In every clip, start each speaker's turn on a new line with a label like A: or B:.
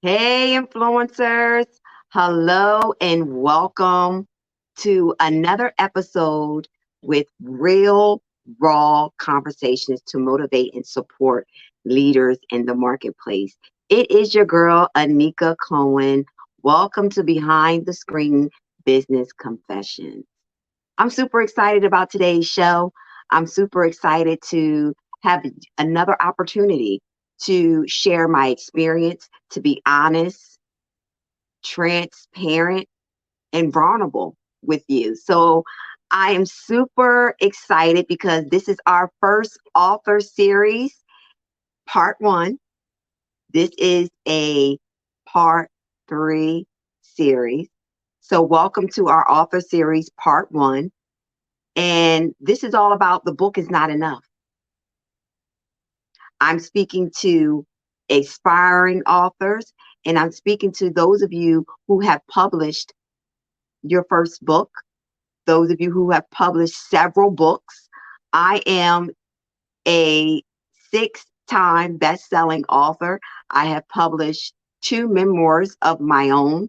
A: Hey, influencers. Hello and welcome to another episode with real, raw conversations to motivate and support leaders in the marketplace. It is your girl, Anika Cohen. Welcome to Behind the Screen Business Confessions. I'm super excited about today's show. I'm super excited to have another opportunity to share my experience, to be honest, transparent, and vulnerable with you. So I am super excited because this is our first author series, part one. This is a part three series. So welcome to our author series, part one. And this is all about the book is not enough. I'm speaking to aspiring authors, and I'm speaking to those of you who have published your first book, those of you who have published several books. I am a six-time best-selling author. I have published two memoirs of my own,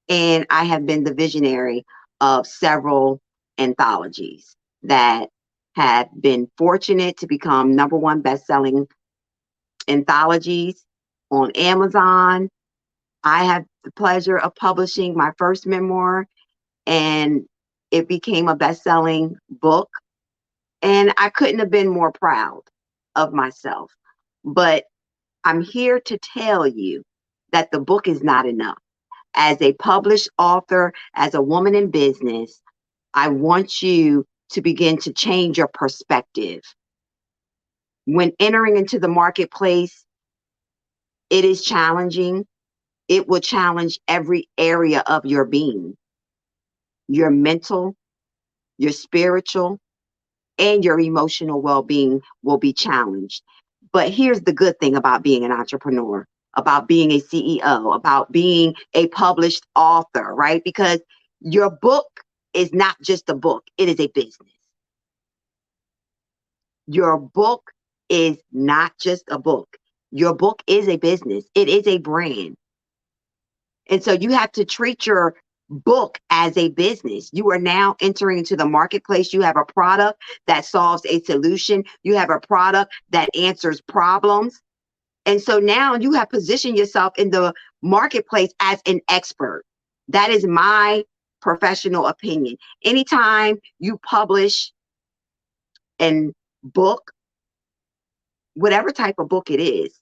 A: and I have been the visionary of several anthologies that have been fortunate to become number one best-selling anthologies on Amazon. I have the pleasure of publishing my first memoir, and it became a best-selling book. And I couldn't have been more proud of myself. But I'm here to tell you that the book is not enough. As a published author, as a woman in business, I want you to begin to change your perspective. When entering into the marketplace, it is challenging. It will challenge every area of your being, your mental, your spiritual, and your emotional well-being will be challenged. But here's the good thing about being an entrepreneur, about being a CEO, about being a published author, right? Because your book is not just a book, it is a business. Your book is not just a book. Your book is a business. It is a brand. And so you have to treat your book as a business. You are now entering into the marketplace. You have a product that solves a solution. You have a product that answers problems. And so now you have positioned yourself in the marketplace as an expert. That is my professional opinion. Anytime you publish a book, whatever type of book it is,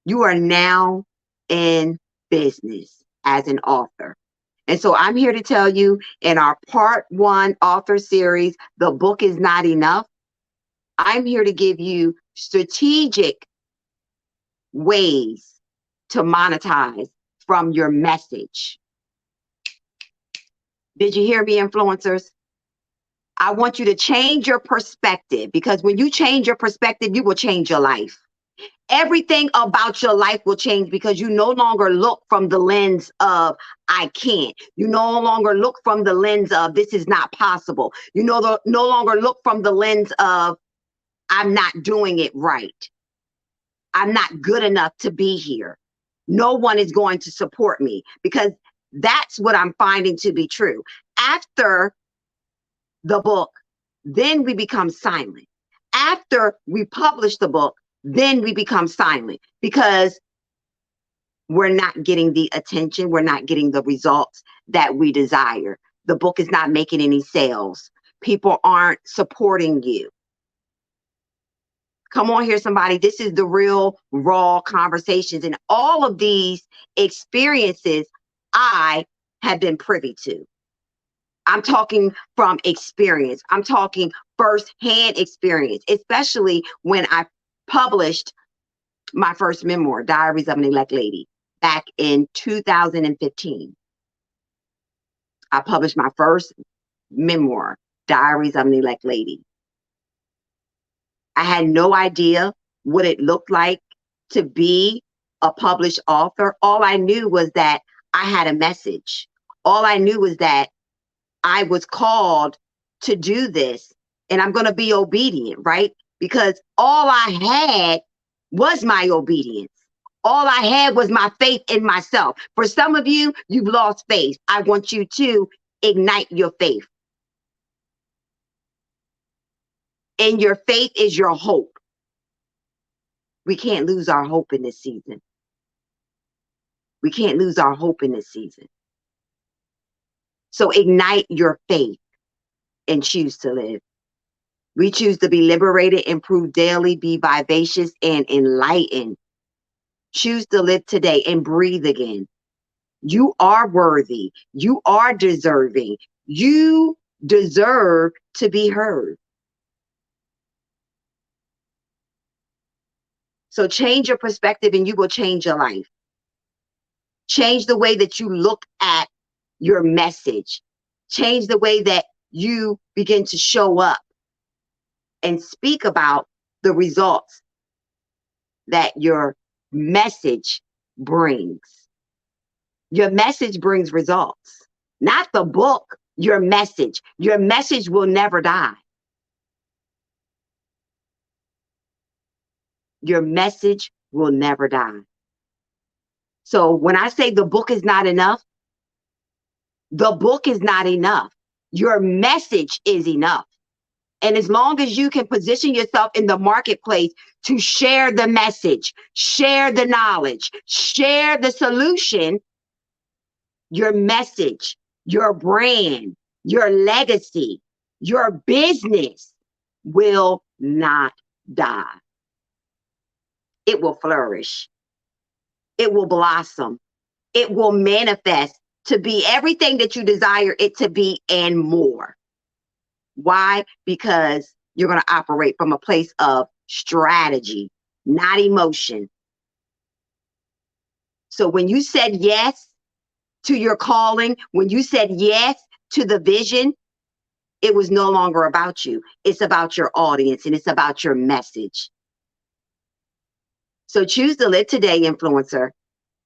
A: you are now in business as an author. And so I'm here to tell you in our part one author series, the book is not enough. I'm here to give you strategic ways to monetize from your message. Did you hear me, influencers? I want you to change your perspective, because when you change your perspective, you will change your life. Everything about your life will change because you no longer look from the lens of I can't. You no longer look from the lens of this is not possible. You no longer look from the lens of I'm not doing it right. I'm not good enough to be here. No one is going to support me, because that's what I'm finding to be true. After the book, then we become silent. After we publish the book, then we become silent because we're not getting the attention, we're not getting the results that we desire. The book is not making any sales. People aren't supporting you. Come on here, somebody. This is the real, raw conversations. And all of these experiences I have been privy to. I'm talking from experience. I'm talking firsthand experience, especially when I published my first memoir, Diaries of an Elect Lady, back in 2015. I published my first memoir, Diaries of an Elect Lady. I had no idea what it looked like to be a published author. All I knew was that I had a message. All I knew was that I was called to do this, and I'm going to be obedient, right? Because all I had was my obedience. All I had was my faith in myself. For some of you, you've lost faith. I want you to ignite your faith. And your faith is your hope. We can't lose our hope in this season. We can't lose our hope in this season. So ignite your faith and choose to live. We choose to be liberated, improve daily, be vivacious and enlightened. Choose to live today and breathe again. You are worthy. You are deserving. You deserve to be heard. So change your perspective and you will change your life. Change the way that you look at your message. Change the way that you begin to show up and speak about the results that your message brings. Your message brings results, not the book, your message. Your message will never die. Your message will never die. So when I say the book is not enough, the book is not enough. Your message is enough. And as long as you can position yourself in the marketplace to share the message, share the knowledge, share the solution, your message, your brand, your legacy, your business will not die. It will flourish. It will blossom. It will manifest to be everything that you desire it to be and more. Why? Because you're going to operate from a place of strategy, not emotion. So when you said yes to your calling, when you said yes to the vision, it was no longer about you. It's about your audience and it's about your message. So choose to live today, influencer.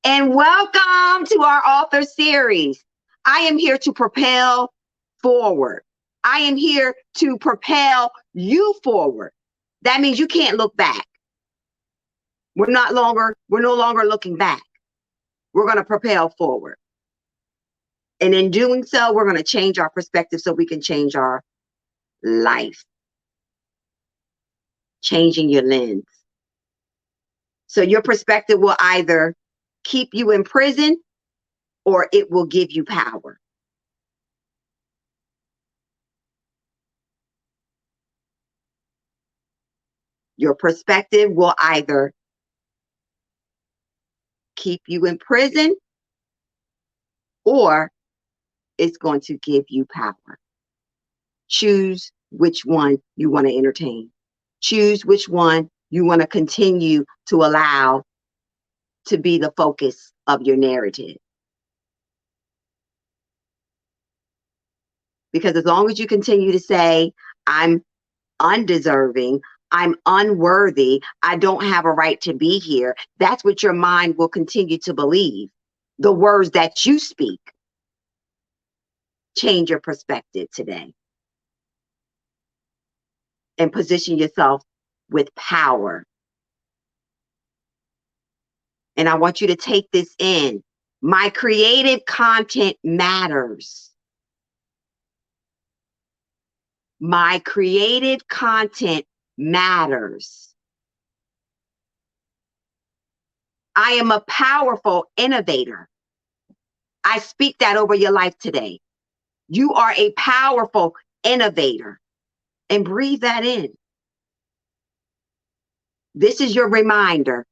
A: And welcome to our author series. I am here to propel forward. I am here to propel you forward. That means you can't look back. We're no longer looking back. We're going to propel forward. And in doing so, we're going to change our perspective so we can change our life. Changing your lens. So your perspective will either keep you in prison or it will give you power. Your perspective will either keep you in prison or it's going to give you power. Choose which one you want to entertain. Choose which one you want to continue to allow to be the focus of your narrative. Because as long as you continue to say, I'm undeserving, I'm unworthy, I don't have a right to be here, that's what your mind will continue to believe. The words that you speak. Change your perspective today. And position yourself with power. And I want you to take this in. My creative content matters. My creative content matters. I am a powerful innovator. I speak that over your life today. You are a powerful innovator. And breathe that in. This is your reminder.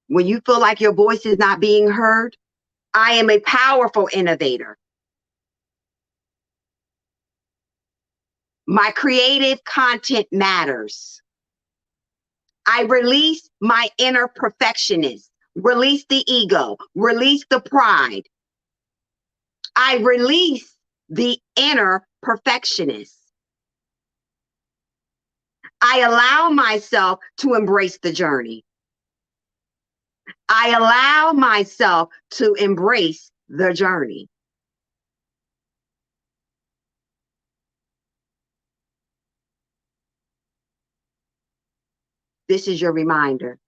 A: When you feel like your voice is not being heard, I am a powerful innovator. My creative content matters. I release my inner perfectionist. Release the ego. Release the pride. I release the inner perfectionist. I allow myself to embrace the journey. I allow myself to embrace the journey. This is your reminder.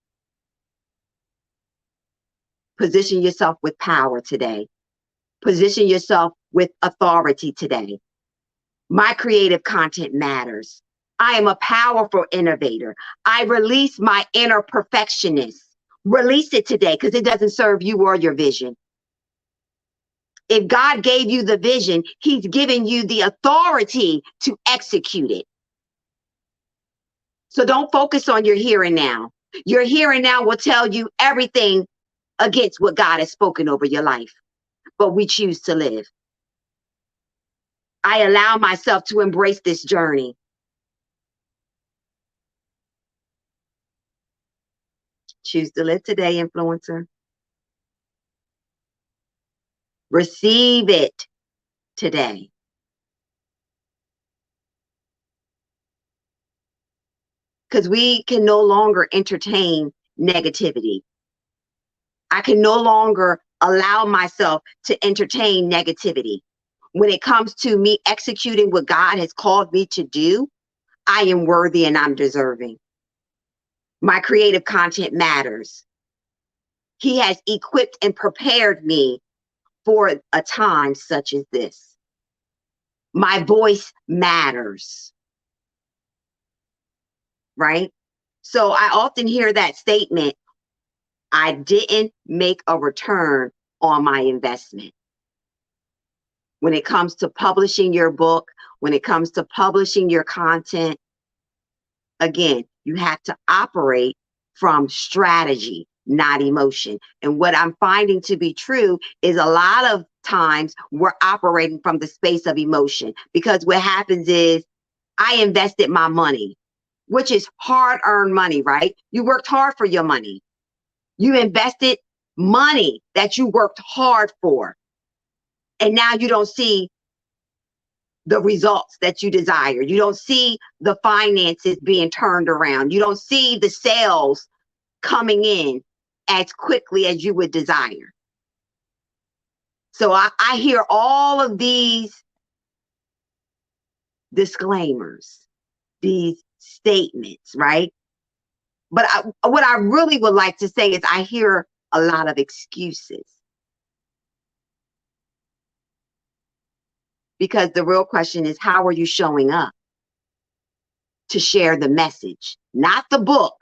A: Position yourself with power today. Position yourself with authority today. My creative content matters. I am a powerful innovator. I release my inner perfectionist. Release it today because it doesn't serve you or your vision. If God gave you the vision, he's given you the authority to execute it. So don't focus on your here and now. Your here and now will tell you everything against what God has spoken over your life. But we choose to live. I allow myself to embrace this journey. Choose to live today, influencer. Receive it today. Because we can no longer entertain negativity. I can no longer allow myself to entertain negativity. When it comes to me executing what God has called me to do, I am worthy and I'm deserving. My creative content matters. He has equipped and prepared me for a time such as this. My voice matters. Right? So I often hear that statement, I didn't make a return on my investment. When it comes to publishing your book, when it comes to publishing your content, again, you have to operate from strategy, not emotion. And what I'm finding to be true is a lot of times we're operating from the space of emotion, because what happens is I invested my money, which is hard-earned money, right? You worked hard for your money. You invested money that you worked hard for. And now you don't see the results that you desire. You don't see the finances being turned around. You don't see the sales coming in as quickly as you would desire. So I hear all of these disclaimers, these statements, right? But what I really would like to say is I hear a lot of excuses. Because the real question is, how are you showing up to share the message, not the book,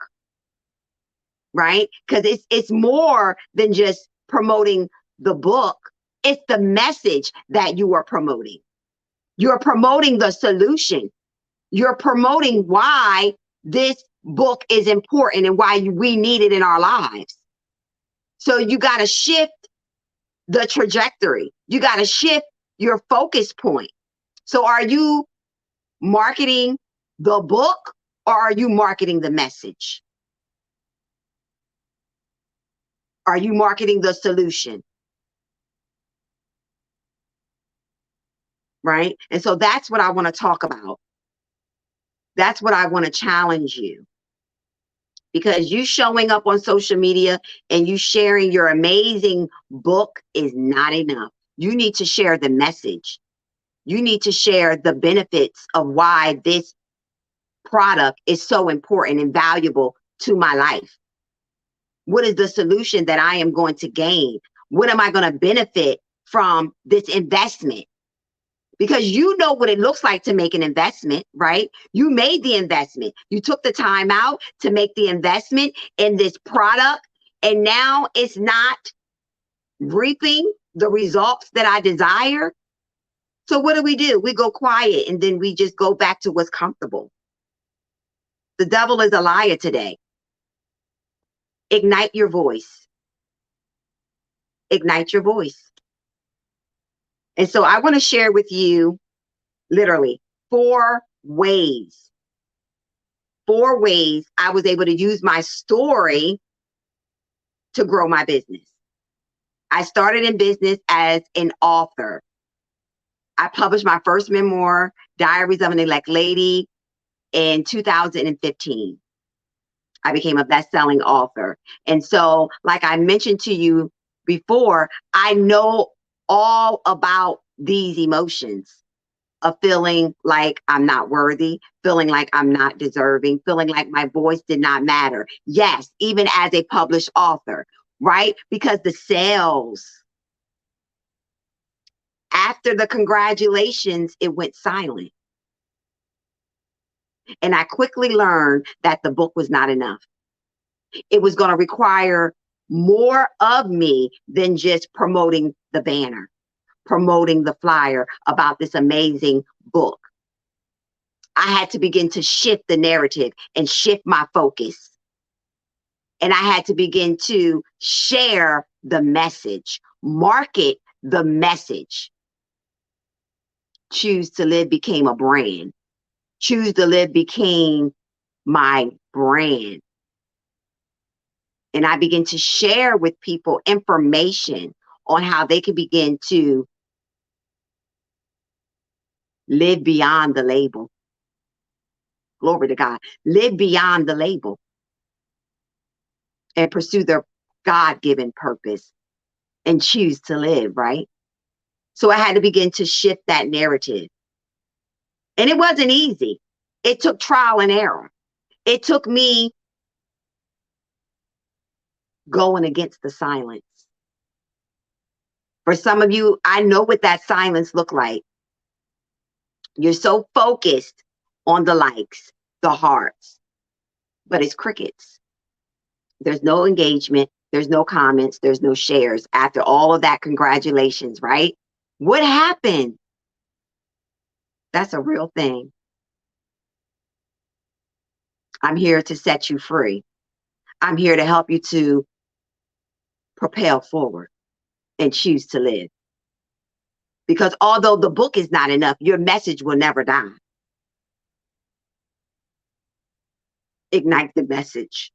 A: right? Because it's more than just promoting the book. It's the message that you are promoting. You're promoting the solution. You're promoting why this book is important and why we need it in our lives. So you got to shift the trajectory. You got to shift your focus point. So are you marketing the book or are you marketing the message? Are you marketing the solution? Right? And so that's what I want to talk about. That's what I want to challenge you. Because you showing up on social media and you sharing your amazing book is not enough. You need to share the message. You need to share the benefits of why this product is so important and valuable to my life. What is the solution that I am going to gain? What am I going to benefit from this investment? Because you know what it looks like to make an investment, right? You made the investment. You took the time out to make the investment in this product, and now it's not reaping the results that I desire. So what do? We go quiet, and then we just go back to what's comfortable. The devil is a liar today. Ignite your voice. Ignite your voice. And so I want to share with you literally 4 ways I was able to use my story to grow my business. I started in business as an author. I published my first memoir, Diaries of an Elect Lady, in 2015. I became a best-selling author. And so, like I mentioned to you before, I know all about these emotions. of feeling like I'm not worthy, feeling like I'm not deserving, feeling like my voice did not matter. Yes, even as a published author, right? Because the sales, after the congratulations, it went silent. And I quickly learned that the book was not enough. It was going to require more of me than just promoting the banner, promoting the flyer about this amazing book. I had to begin to shift the narrative and shift my focus. And I had to begin to share the message, market the message. Choose to Live became a brand. Choose to Live became my brand. And I began to share with people information on how they can begin to live beyond the label. Glory to God. Live beyond the label and pursue their God-given purpose and choose to live, right? So I had to begin to shift that narrative. And it wasn't easy. It took trial and error. It took me going against the silence. For some of you, I know what that silence looked like. You're so focused on the likes, the hearts, but it's crickets. There's no engagement. There's no comments. There's no shares. After all of that, congratulations, right? What happened? That's a real thing. I'm here to set you free. I'm here to help you to propel forward and choose to live. Because although the book is not enough, your message will never die. Ignite the message.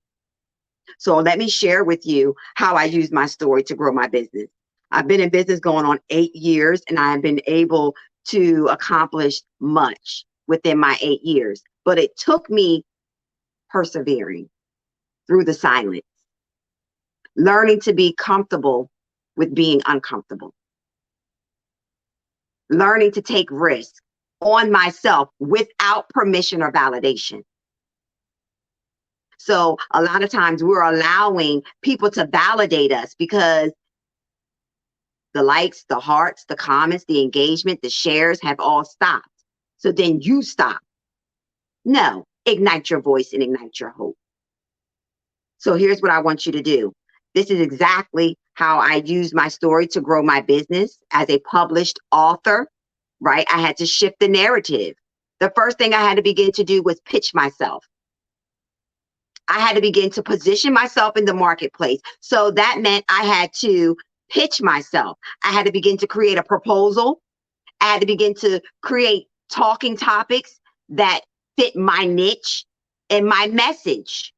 A: So let me share with you how I use my story to grow my business. I've been in business going on 8 years, and I've been able to accomplish much within my 8 years. But it took me persevering through the silence, learning to be comfortable with being uncomfortable, learning to take risks on myself without permission or validation. So a lot of times we're allowing people to validate us because the likes, the hearts, the comments, the engagement, the shares have all stopped. So then you stop. No, ignite your voice and ignite your hope. So here's what I want you to do. This is exactly how I use my story to grow my business as a published author, right? I had to shift the narrative. The first thing I had to begin to do was pitch myself. I had to begin to position myself in the marketplace. So that meant I had to pitch myself. I had to begin to create a proposal. I had to begin to create talking topics that fit my niche and my message.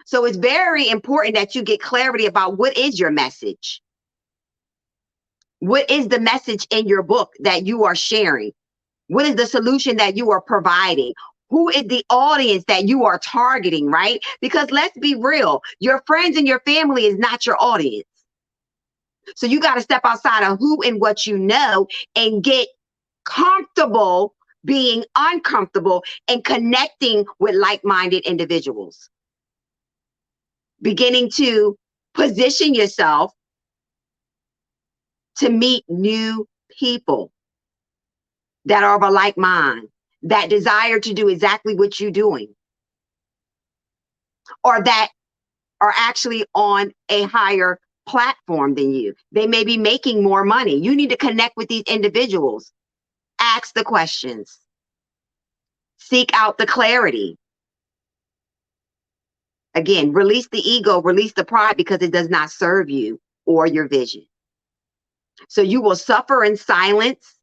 A: So it's very important that you get clarity about what is your message. What is the message in your book that you are sharing? What is the solution that you are providing? Who is the audience that you are targeting, right? Because let's be real, your friends and your family is not your audience. So you got to step outside of who and what you know and get comfortable being uncomfortable and connecting with like-minded individuals. Beginning to position yourself to meet new people that are of a like mind, that desire to do exactly what you're doing, or that are actually on a higher platform than you. They may be making more money. You need to connect with these individuals. Ask the questions. Seek out the clarity. Again, release the ego, release the pride because it does not serve you or your vision. So you will suffer in silence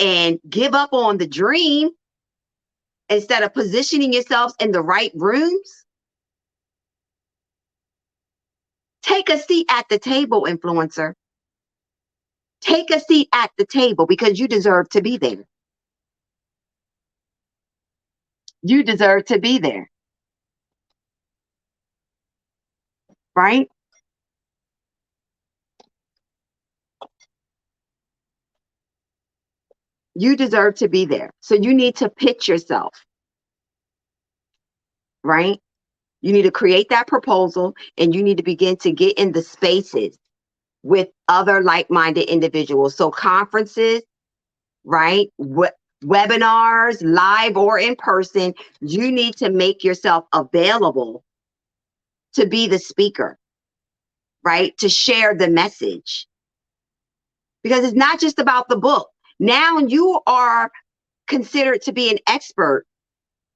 A: and give up on the dream instead of positioning yourselves in the right rooms. Take a seat at the table, influencer. Take a seat at the table because you deserve to be there. You deserve to be there. Right? You deserve to be there. So you need to pitch yourself, right? You need to create that proposal, and you need to begin to get in the spaces with other like-minded individuals. So conferences, right? Webinars, live or in person, you need to make yourself available to be the speaker, right? To share the message. Because it's not just about the book. Now you are considered to be an expert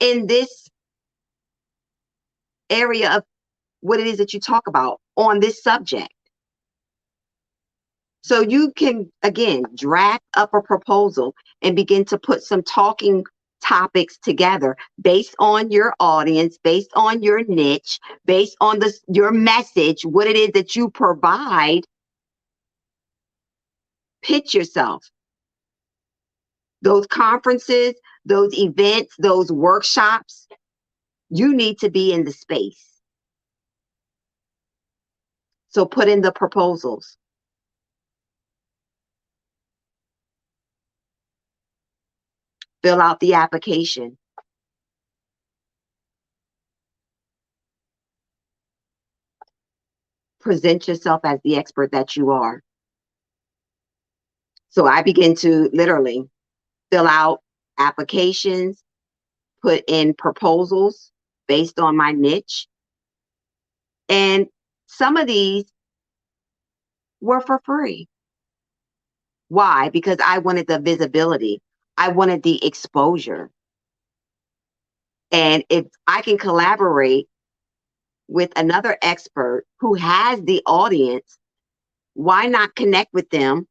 A: in this area of what it is that you talk about on this subject. So you can, again, draft up a proposal and begin to put some talking topics together based on your audience, based on your niche, based on your message, what it is that you provide. Pitch yourself. Those conferences, those events, those workshops, you need to be in the space. So put in the proposals. Fill out the application. Present yourself as the expert that you are. So I begin to literally fill out applications, put in proposals based on my niche. And some of these were for free. Why? Because I wanted the visibility. I wanted the exposure. And if I can collaborate with another expert who has the audience, why not connect with them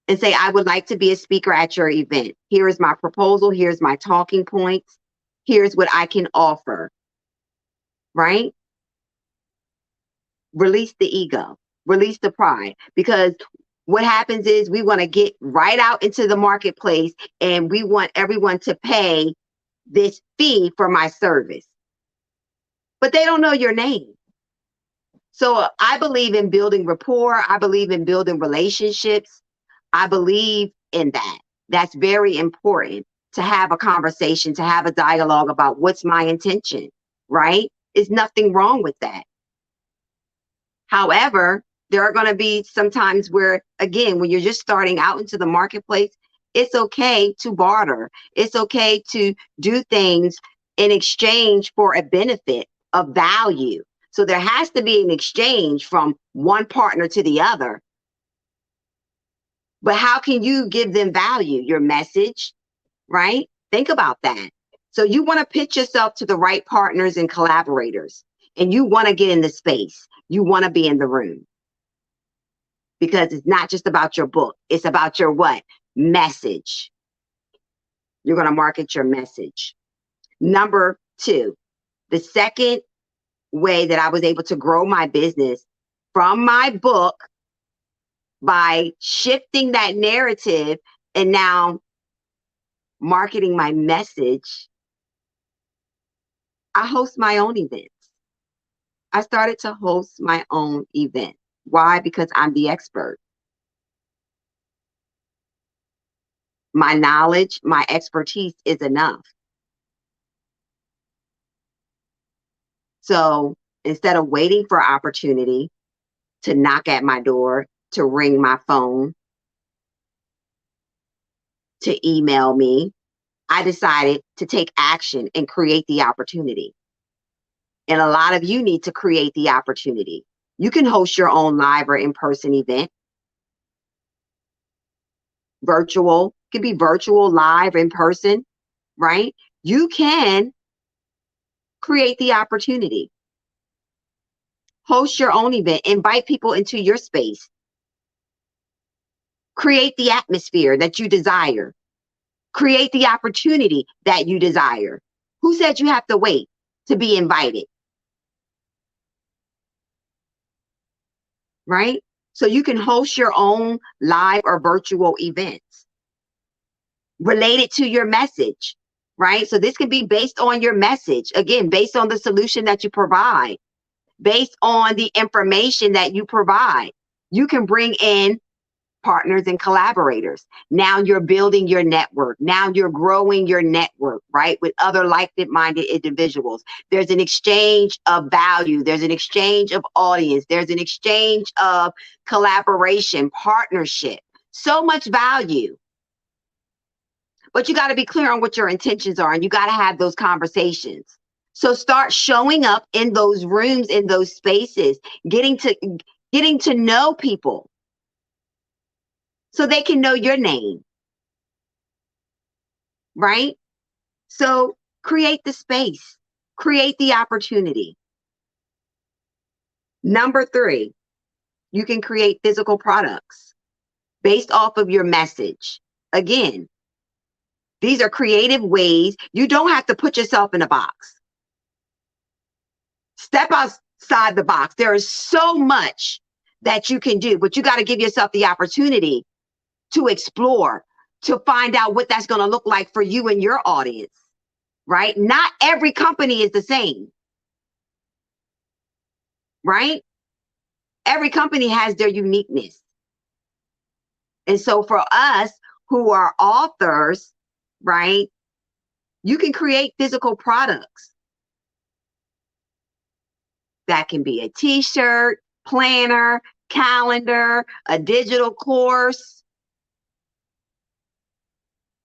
A: and say, I would like to be a speaker at your event. Here is my proposal. Here's my talking points. Here's what I can offer, right? Release the ego, release the pride, because what happens is we want to get right out into the marketplace and we want everyone to pay this fee for my service, but they don't know your name. So I believe in building rapport. I believe in building relationships. I believe in that. That's very important, to have a conversation, to have a dialogue about what's my intention, right? There's nothing wrong with that. However, there are going to be some times where, again, when you're just starting out into the marketplace, it's okay to barter. It's okay to do things in exchange for a benefit of value. So there has to be an exchange from one partner to the other. But how can you give them value? Your message, right? Think about that. So you want to pitch yourself to the right partners and collaborators, and you want to get in the space. You want to be in the room, because it's not just about your book. It's about your what? Message. You're going to market your message. Number 2, the second way that I was able to grow my business from my book, by shifting that narrative and now marketing my message, I host my own events. I started to host my own event. Why? Because I'm the expert. My knowledge, my expertise is enough. So instead of waiting for opportunity to knock at my door, to ring my phone, to email me, I decided to take action and create the opportunity. And a lot of you need to create the opportunity. You can host your own live or in-person event. Virtual, could be virtual, live, in person, right? You can create the opportunity. Host your own event, invite people into your space. Create the atmosphere that you desire. Create the opportunity that you desire. Who said you have to wait to be invited? Right? So you can host your own live or virtual events related to your message, right? So this can be based on your message, again, based on the solution that you provide, based on the information that you provide. You can bring in partners and collaborators. Now you're building your network. Now you're growing your network, right? With other like-minded individuals. There's an exchange of value. There's an exchange of audience. There's an exchange of collaboration, partnership. So much value. But you got to be clear on what your intentions are, and you got to have those conversations. So start showing up in those rooms, in those spaces, getting to know people so they can know your name, right? So create the space, create the opportunity. Number 3, you can create physical products based off of your message. Again, these are creative ways. You don't have to put yourself in a box. Step outside the box. There is so much that you can do, but you got to give yourself the opportunity to explore, to find out what that's going to look like for you and your audience, right? Not every company is the same, right? Every company has their uniqueness. And so for us who are authors, right, you can create physical products. That can be a t-shirt, planner, calendar, a digital course.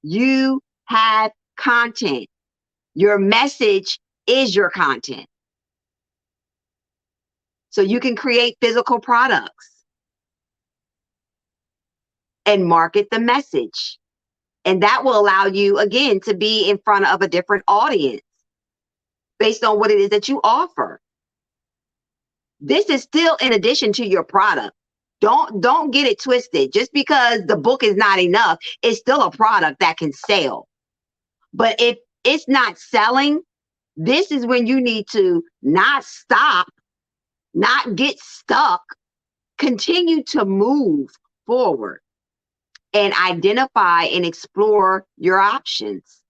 A: You have content. Your message is your content. So you can create physical products and market the message. And that will allow you, again, to be in front of a different audience based on what it is that you offer. This is still in addition to your product. Don't get it twisted. Just because the book is not enough, it's still a product that can sell. But if it's not selling, this is when you need to not stop, not get stuck, continue to move forward and identify and explore your options.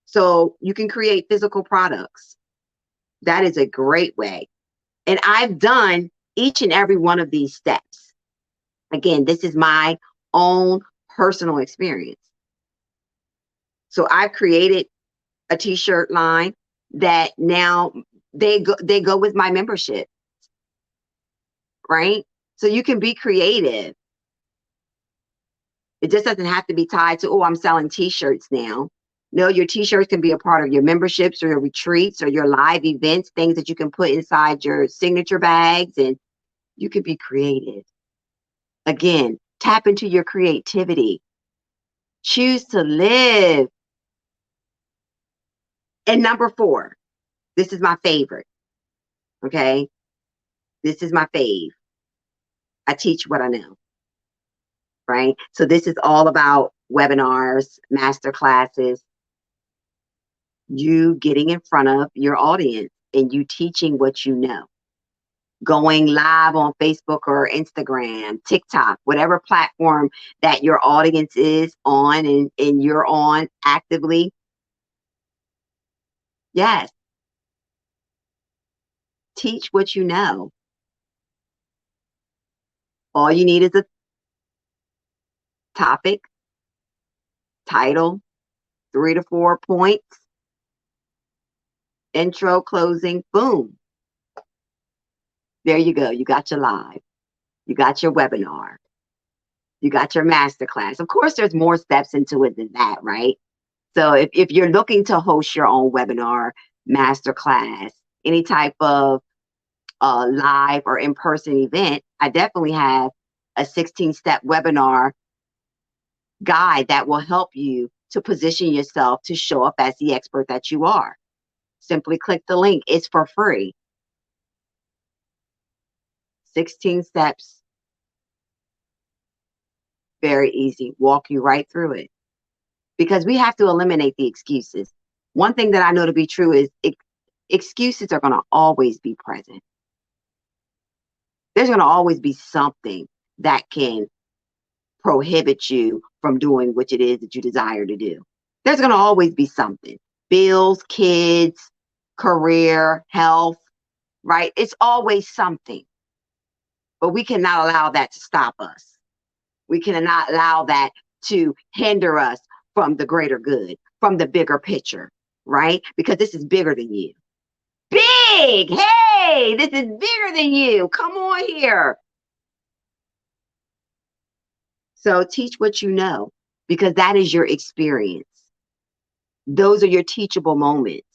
A: So you can create physical products. That is a great way. And I've done each and every one of these steps. Again, this is my own personal experience. So I've created a t-shirt line that now they go with my membership, right? So you can be creative. It just doesn't have to be tied to, oh, I'm selling t-shirts now. No, your t-shirts can be a part of your memberships or your retreats or your live events, things that you can put inside your signature bags, and you can be creative. Again, tap into your creativity. Choose to live. And number 4, this is my favorite. Okay? This is my fave. I teach what I know. Right? So this is all about webinars, master classes, you getting in front of your audience and you teaching what you know. Going live on Facebook or Instagram, TikTok, whatever platform that your audience is on and you're on actively. Yes. Teach what you know. All you need is a topic, title, 3 to 4 points, intro, closing, boom. There you go. You got your live. You got your webinar. You got your masterclass. Of course, there's more steps into it than that, right? So if you're looking to host your own webinar, masterclass, any type of live or in-person event, I definitely have a 16-step webinar guide that will help you to position yourself to show up as the expert that you are. Simply click the link. It's for free. 16 steps. Very easy. Walk you right through it. Because we have to eliminate the excuses. One thing that I know to be true is excuses are going to always be present. There's going to always be something that can prohibit you from doing what it is that you desire to do. There's going to always be something. Bills, kids, career, health, right? It's always something. but we cannot allow that to stop us. We cannot allow that to hinder us from the greater good, from the bigger picture, right? Because this is bigger than you. Big! Hey, this is bigger than you. Come on here. So teach what you know, because that is your experience. Those are your teachable moments.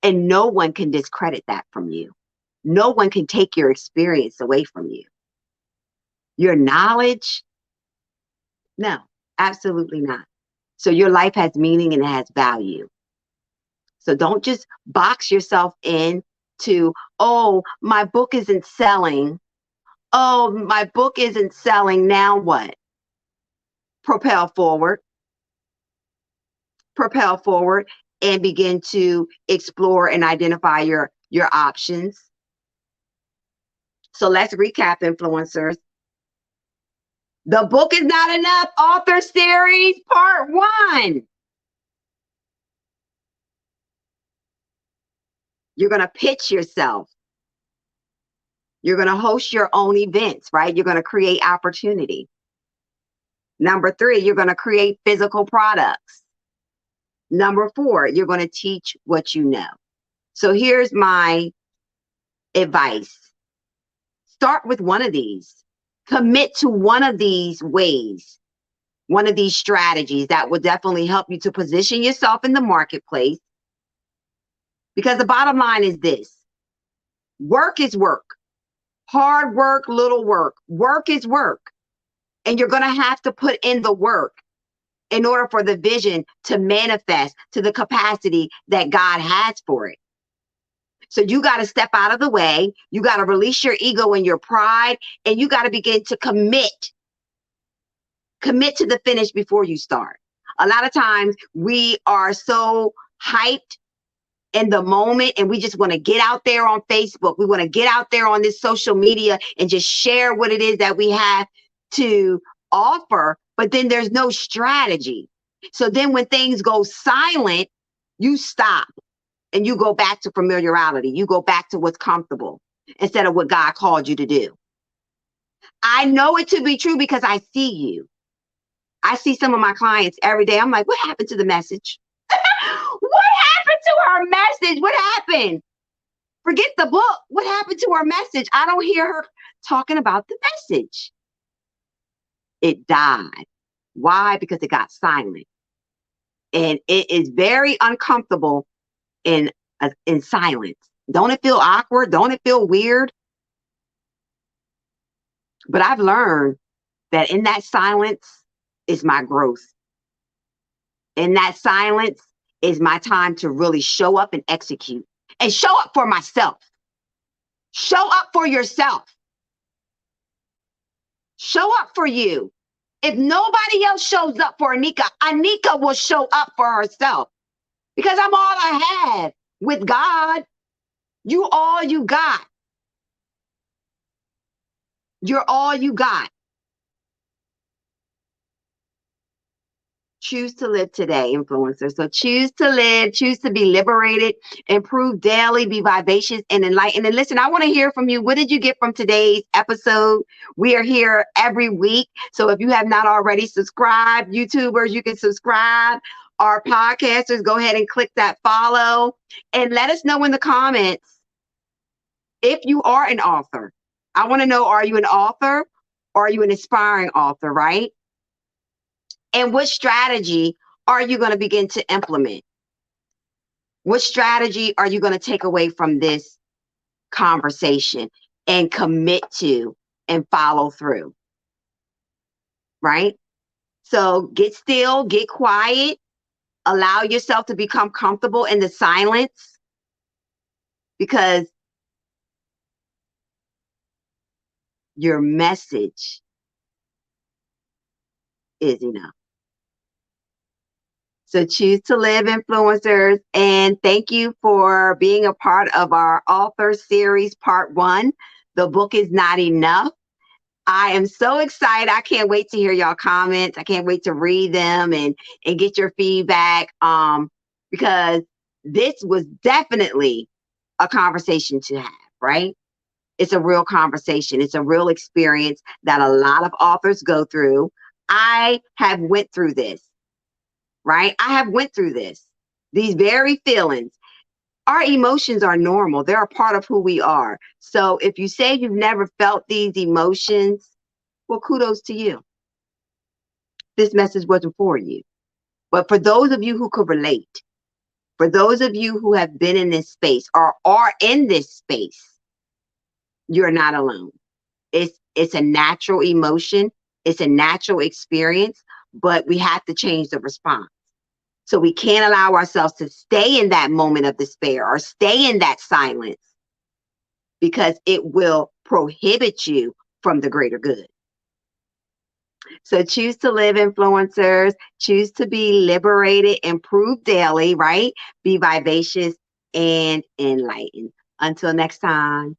A: And no one can discredit that from you. No one can take your experience away from you. Your knowledge, no, absolutely not. So your life has meaning and it has value. So don't just box yourself in to, oh, my book isn't selling. Oh, my book isn't selling. Now what? Propel forward. Propel forward and begin to explore and identify your options. So let's recap, influencers. The Book is Not Enough Author Series Part 1. You're going to pitch yourself. You're going to host your own events, right? You're going to create opportunity. Number 3, you're going to create physical products. Number 4, you're going to teach what you know. So here's my advice. Start with one of these. Commit to one of these ways, one of these strategies that will definitely help you to position yourself in the marketplace. Because the bottom line is this: work is work. Hard work, little work. Work is work. And you're going to have to put in the work in order for the vision to manifest to the capacity that God has for it. So you got to step out of the way. You got to release your ego and your pride, and you got to begin to commit to the finish before you start. A lot of times we are so hyped in the moment and we just want to get out there on Facebook. We want to get out there on this social media and just share what it is that we have to offer, but then there's no strategy. So then when things go silent, you stop and you go back to familiarity. You go back to what's comfortable instead of what God called you to do. I know it to be true because I see you. I see some of my clients every day. I'm like, what happened to the message? What happened to her message? What happened? Forget the book. What happened to her message? I don't hear her talking about the message. It died. Why? Because it got silent. And it is very uncomfortable in silence. Don't it feel awkward? Don't it feel weird? But I've learned that in that silence is my growth. In that silence is my time to really show up and execute and show up for myself. Show up for yourself. Show up for you. If nobody else shows up for Anika, Anika will show up for herself because I'm all I have with God. You all you got. You're all you got. Choose to live today, influencer. So choose to live, choose to be liberated, improve daily, be vivacious and enlightened. And listen, I want to hear from you. What did you get from today's episode? We are here every week. So if you have not already subscribed, YouTubers, you can subscribe. Our podcasters, go ahead and click that follow and let us know in the comments if you are an author. I want to know, are you an author or are you an aspiring author, right? And what strategy are you going to begin to implement? What strategy are you going to take away from this conversation and commit to and follow through? Right? So get still, get quiet, allow yourself to become comfortable in the silence because your message is enough. So choose to live, influencers. And thank you for being a part of our author series, part 1. The Book is Not Enough. I am so excited. I can't wait to hear y'all comments. I can't wait to read them and get your feedback because this was definitely a conversation to have, right? It's a real conversation. It's a real experience that a lot of authors go through. I have went through this, right? I have went through this. These very feelings. Our emotions are normal. They're a part of who we are. So if you say you've never felt these emotions, well, kudos to you. This message wasn't for you. But for those of you who could relate, for those of you who have been in this space or are in this space, you're not alone. It's a natural emotion. It's a natural experience, but we have to change the response. So we can't allow ourselves to stay in that moment of despair or stay in that silence, because it will prohibit you from the greater good. So choose to live, influencers. Choose to be liberated, improve daily, right? Be vivacious and enlightened. Until next time.